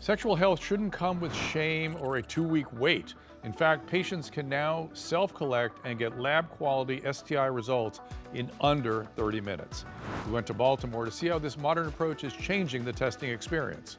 Sexual health shouldn't come with shame or a 2-week wait. In fact, patients can now self-collect and get lab-quality STI results in under 30 minutes. We went to Baltimore to see how this modern approach is changing the testing experience.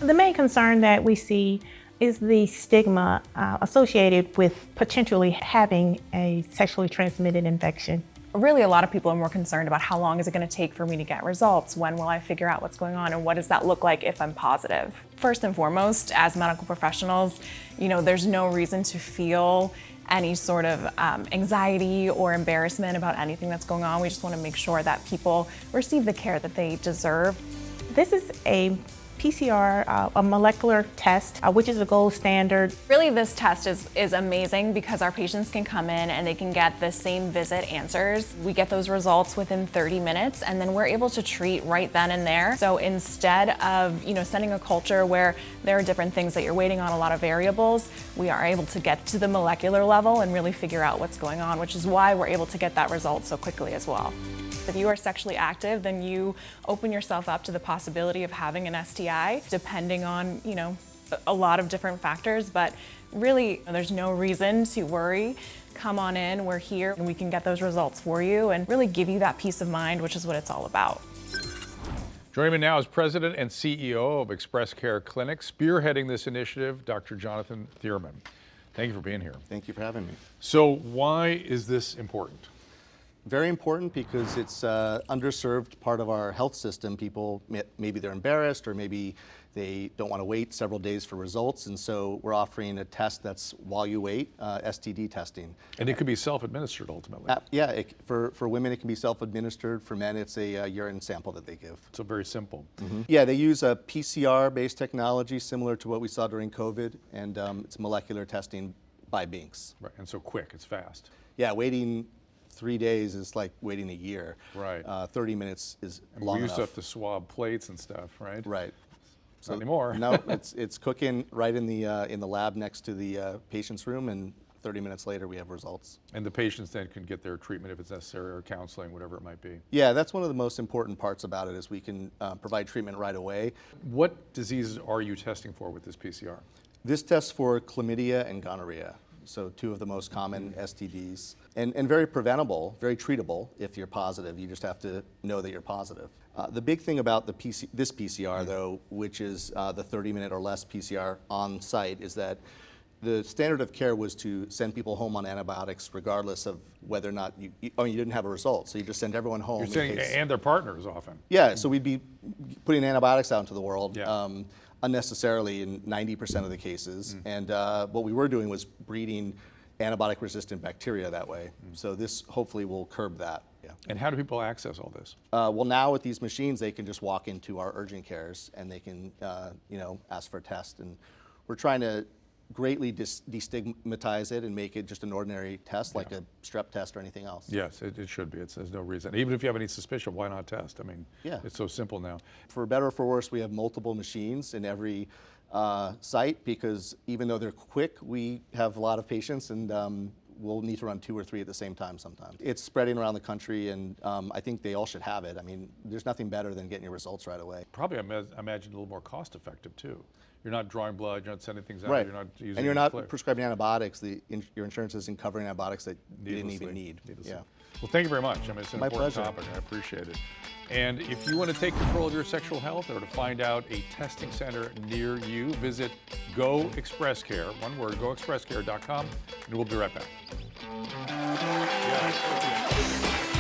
The main concern that we see is the stigma associated with potentially having a sexually transmitted infection. Really, a lot of people are more concerned about how long is it going to take for me to get results? When will I figure out what's going on? And what does that look like if I'm positive? First and foremost, as medical professionals, there's no reason to feel any sort of anxiety or embarrassment about anything that's going on. We just want to make sure that people receive the care that they deserve. This is a PCR, a molecular test, which is a gold standard. Really, this test is amazing because our patients can come in and they can get the same visit answers. We get those results within 30 minutes and then we're able to treat right then and there. So instead of sending a culture where there are different things that you're waiting on, a lot of variables, we are able to get to the molecular level and really figure out what's going on, which is why we're able to get that result so quickly as well. If you are sexually active, then you open yourself up to the possibility of having an STI, depending on, a lot of different factors, but really there's no reason to worry. Come on in, we're here, and we can get those results for you and really give you that peace of mind, which is what it's all about. Joining me now is President and CEO of ExpressCare Clinic, spearheading this initiative, Dr. Jonathan Thierman. Thank you for being here. Thank you for having me. So why is this important? Very important because it's underserved part of our health system. People, maybe they're embarrassed or maybe they don't want to wait several days for results. And so we're offering a test that's while you wait, STD testing. And it could be self-administered ultimately. Yeah, for women it can be self-administered. For men it's a urine sample that they give. So very simple. Mm-hmm. Yeah, they use a PCR-based technology similar to what we saw during COVID. And it's molecular testing by Binks. Right, and so quick, it's fast. Yeah, waiting 3 days is like waiting a year. Right. 30 minutes is long enough. We used to have to swab plates and stuff, right? Right. So not anymore. No, it's cooking right in the lab next to the patient's room, and 30 minutes later we have results. And the patients then can get their treatment if it's necessary, or counseling, whatever it might be. Yeah, that's one of the most important parts about it is we can provide treatment right away. What diseases are you testing for with this PCR? This tests for chlamydia and gonorrhea. So two of the most common STDs, and very preventable, very treatable if you're positive. You just have to know that you're positive. The big thing about this PCR, though, which is the 30-minute or less PCR on site, is that the standard of care was to send people home on antibiotics regardless of whether or not you didn't have a result. So you just send everyone home. You're saying, and their partners often. Yeah, so we'd be putting antibiotics out into the world. Yeah. Unnecessarily in 90% of the cases. And what we were doing was breeding antibiotic-resistant bacteria that way. So this hopefully will curb that. Yeah. And how do people access all this? Well, now with these machines, they can just walk into our urgent cares and they can, ask for a test. And we're trying to greatly destigmatize it and make it just an ordinary test, like a strep test or anything else. Yes, it should be. There's no reason. Even if you have any suspicion, why not test? I mean, yeah. It's so simple now. For better or for worse, we have multiple machines in every site because even though they're quick, we have a lot of patients and we'll need to run 2 or 3 at the same time sometimes. It's spreading around the country and I think they all should have it. I mean, there's nothing better than getting your results right away. Probably, I imagine, a little more cost effective too. You're not drawing blood, you're not sending things out, right. You're not using and you're not prescribing antibiotics. Your insurance isn't covering antibiotics that you didn't even need. Yeah. Well, thank you very much. I mean, it's an important pleasure. topic. I appreciate it. And if you want to take control of your sexual health or to find out a testing center near you, visit Go ExpressCare, one word, goexpresscare.com, and we'll be right back. Yeah.